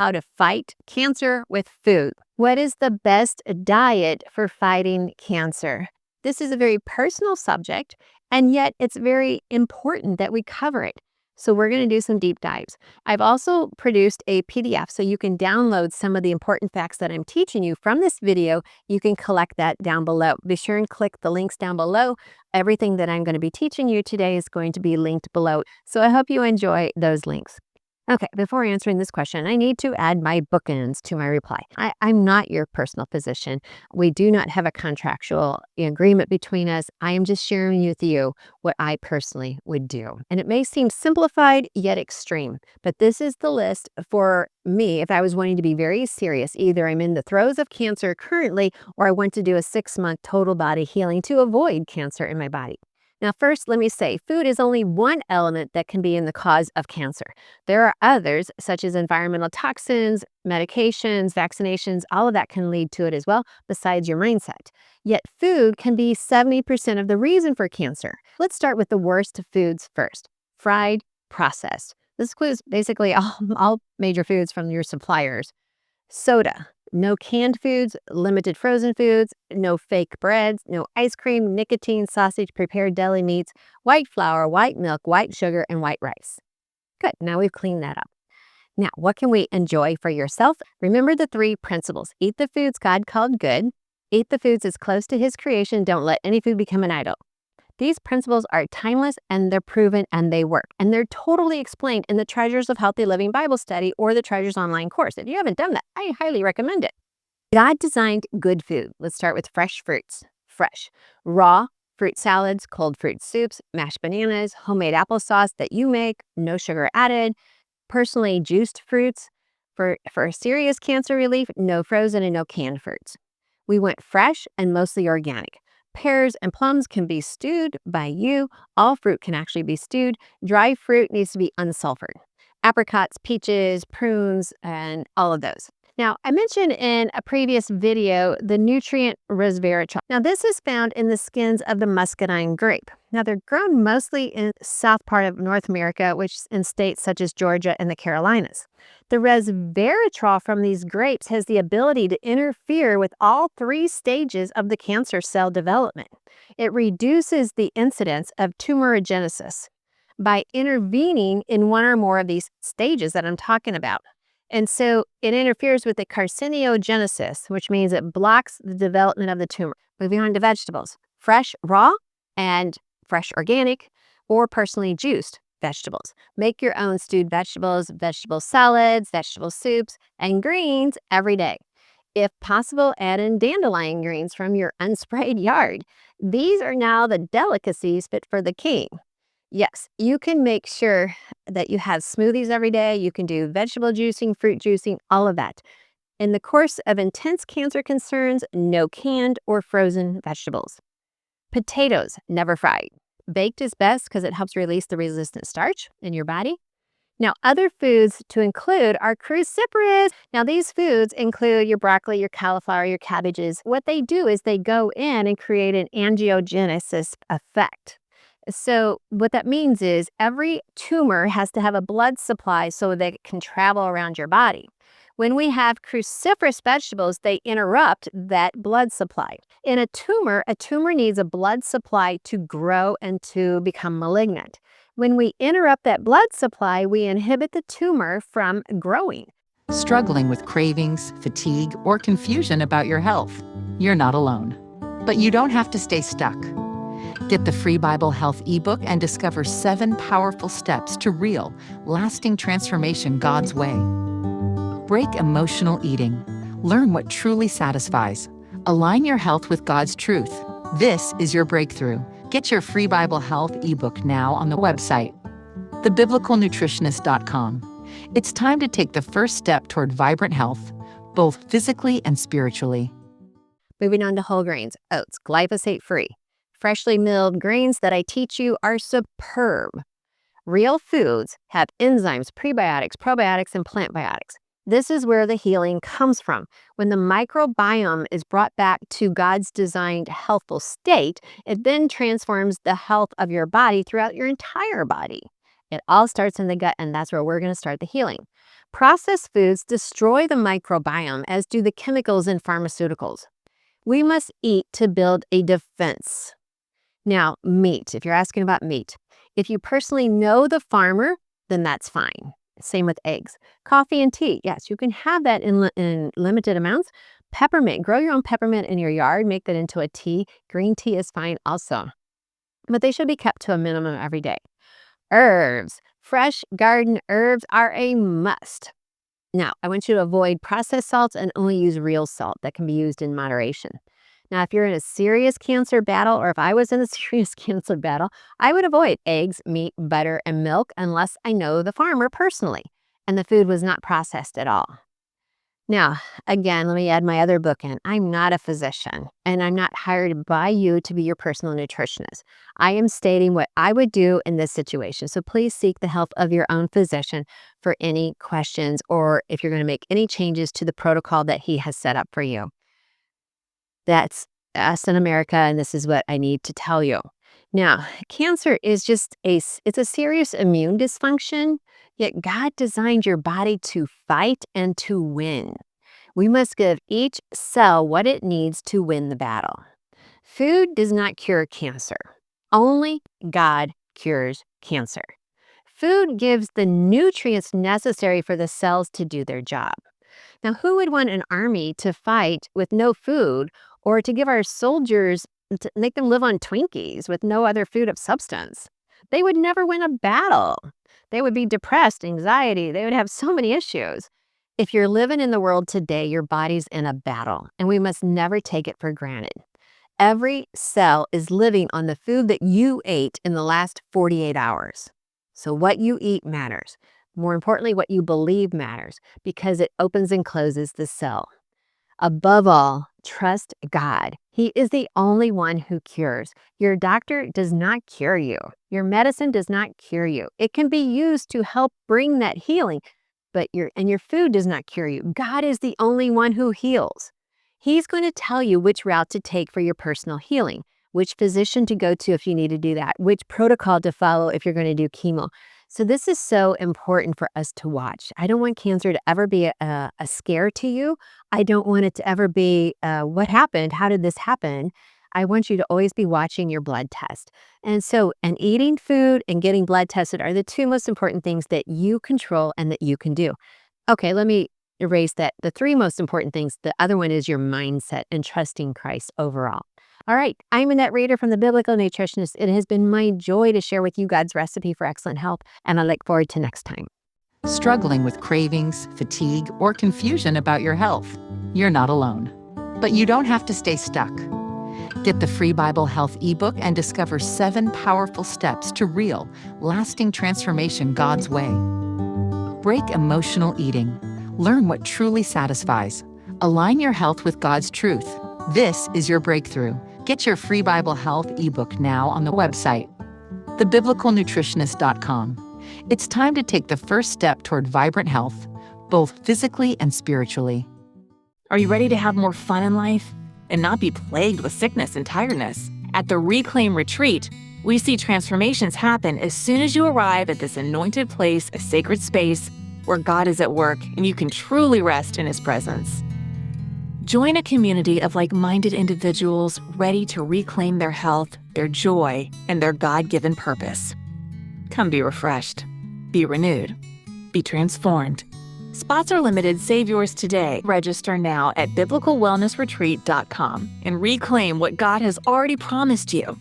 How to fight cancer with food. What is the best diet for fighting cancer? This is a very personal subject, and yet it's very important that we cover it. So we're going to do some deep dives. I've also produced a PDF so you can download some of the important facts that I'm teaching you from this video. You can collect that down below. Be sure and click the links down below. Everything that I'm going to be teaching you today is going to be linked below. So I hope you enjoy those links. Okay, before answering this question, I need to add my bookends to my reply. I'm not your personal physician. We do not have a contractual agreement between us. I am just sharing with you what I personally would do. And it may seem simplified yet extreme, but this is the list for me if I was wanting to be very serious. Either I'm in the throes of cancer currently, or I want to do a 6-month total body healing to avoid cancer in my body. Now, first, let me say, food is only one element that can be in the cause of cancer. There are others, such as environmental toxins, medications, vaccinations, all of that can lead to it as well, besides your mindset. Yet food can be 70% of the reason for cancer. Let's start with the worst foods first. Fried, processed. This includes basically all major foods from your suppliers. Soda. No canned foods, limited frozen foods, no fake breads, no ice cream, nicotine, sausage, prepared deli meats, white flour, white milk, white sugar, and white rice. Good, now we've cleaned that up. Now, what can we enjoy for yourself? Remember the 3 principles. Eat the foods God called good. Eat the foods as close to His creation. Don't let any food become an idol. These principles are timeless and they're proven and they work. And they're totally explained in the Treasures of Healthy Living Bible Study or the Treasures online course. If you haven't done that, I highly recommend it. God designed good food. Let's start with fresh fruits. Fresh, raw fruit salads, cold fruit soups, mashed bananas, homemade applesauce that you make, no sugar added, personally juiced fruits. For serious cancer relief, no frozen and no canned fruits. We went fresh and mostly organic. Pears and plums can be stewed by you. All fruit can actually be stewed. Dry fruit needs to be unsulfured. Apricots, peaches, prunes, and all of those. Now, I mentioned in a previous video the nutrient resveratrol. Now, this is found in the skins of the muscadine grape. Now, they're grown mostly in the south part of North America, which in states such as Georgia and the Carolinas. The resveratrol from these grapes has the ability to interfere with all 3 stages of the cancer cell development. It reduces the incidence of tumorigenesis by intervening in one or more of these stages that I'm talking about. And so it interferes with the carcinogenesis, which means it blocks the development of the tumor. Moving on to vegetables, fresh, raw, and fresh organic, or personally juiced vegetables. Make your own stewed vegetables, vegetable salads, vegetable soups, and greens every day. If possible, add in dandelion greens from your unsprayed yard. These are now the delicacies fit for the king. Yes, you can make sure that you have smoothies every day. You can do vegetable juicing, fruit juicing, all of that. In the course of intense cancer concerns, no canned or frozen vegetables. Potatoes, never fried. Baked is best because it helps release the resistant starch in your body. Now, other foods to include are cruciferous. Now, these foods include your broccoli, your cauliflower, your cabbages. What they do is they go in and create an angiogenesis effect. So what that means is every tumor has to have a blood supply so that it can travel around your body. When we have cruciferous vegetables, they interrupt that blood supply. In a tumor needs a blood supply to grow and to become malignant. When we interrupt that blood supply, we inhibit the tumor from growing. Struggling with cravings, fatigue, or confusion about your health? You're not alone. But you don't have to stay stuck. Get the free Bible Health ebook and discover 7 powerful steps to real, lasting transformation God's way. Break emotional eating. Learn what truly satisfies. Align your health with God's truth. This is your breakthrough. Get your free Bible Health ebook now on the website, thebiblicalnutritionist.com. It's time to take the first step toward vibrant health, both physically and spiritually. Moving on to whole grains, oats, glyphosate-free. Freshly milled grains that I teach you are superb. Real foods have enzymes, prebiotics, probiotics, and plant biotics. This is where the healing comes from. When the microbiome is brought back to God's designed healthful state, it then transforms the health of your body throughout your entire body. It all starts in the gut, and that's where we're going to start the healing. Processed foods destroy the microbiome, as do the chemicals in pharmaceuticals. We must eat to build a defense. Now, meat, if you're asking about meat, if you personally know the farmer, then that's fine. Same with eggs. Coffee and tea, yes, you can have that in limited amounts. Peppermint, grow your own peppermint in your yard, make that into a tea. Green tea is fine also, but they should be kept to a minimum every day. Herbs, fresh garden herbs are a must. Now, I want you to avoid processed salts and only use real salt that can be used in moderation. Now, if you're in a serious cancer battle, or if I was in a serious cancer battle, I would avoid eggs, meat, butter, and milk unless I know the farmer personally and the food was not processed at all. Now, again, let me add my other book in. I'm not a physician, and I'm not hired by you to be your personal nutritionist. I am stating what I would do in this situation. So please seek the help of your own physician for any questions, or if you're going to make any changes to the protocol that he has set up for you. That's us in America, and this is what I need to tell you. Now, cancer is it's a serious immune dysfunction, yet God designed your body to fight and to win. We must give each cell what it needs to win the battle. Food does not cure cancer. Only God cures cancer. Food gives the nutrients necessary for the cells to do their job. Now, who would want an army to fight with no food, or to give our soldiers to make them live on Twinkies with no other food of substance? They would never win a battle. They would be depressed, anxiety. They would have so many issues. If you're living in the world today, your body's in a battle, and we must never take it for granted. Every cell is living on the food that you ate in the last 48 hours. So what you eat matters. More importantly, what you believe matters, because it opens and closes the cell. Above all, trust God. He is the only one who cures. Your doctor does not cure you. Your medicine does not cure you. It can be used to help bring that healing, but your food does not cure you. God is the only one who heals. He's going to tell you which route to take for your personal healing, which physician to go to if you need to do that, which protocol to follow if you're going to do chemo. So this is so important for us to watch. I don't want cancer to ever be a scare to you. I don't want it to ever be, what happened? How did this happen? I want you to always be watching your blood test. And eating food and getting blood tested are the two most important things that you control and that you can do. Okay, let me erase that. The three most important things, the other one is your mindset and trusting Christ overall. All right, I'm Annette Rader from the Biblical Nutritionist. It has been my joy to share with you God's recipe for excellent health, and I look forward to next time. Struggling with cravings, fatigue, or confusion about your health? You're not alone. But you don't have to stay stuck. Get the free Bible Health ebook and discover 7 powerful steps to real, lasting transformation God's way. Break emotional eating. Learn what truly satisfies. Align your health with God's truth. This is your breakthrough. Get your free Bible Health ebook now on the website, thebiblicalnutritionist.com. It's time to take the first step toward vibrant health, both physically and spiritually. Are you ready to have more fun in life and not be plagued with sickness and tiredness? At the Reclaim Retreat, we see transformations happen as soon as you arrive at this anointed place, a sacred space where God is at work and you can truly rest in His presence. Join a community of like-minded individuals ready to reclaim their health, their joy, and their God-given purpose. Come be refreshed, be renewed, be transformed. Spots are limited. Save yours today. Register now at biblicalwellnessretreat.com and reclaim what God has already promised you.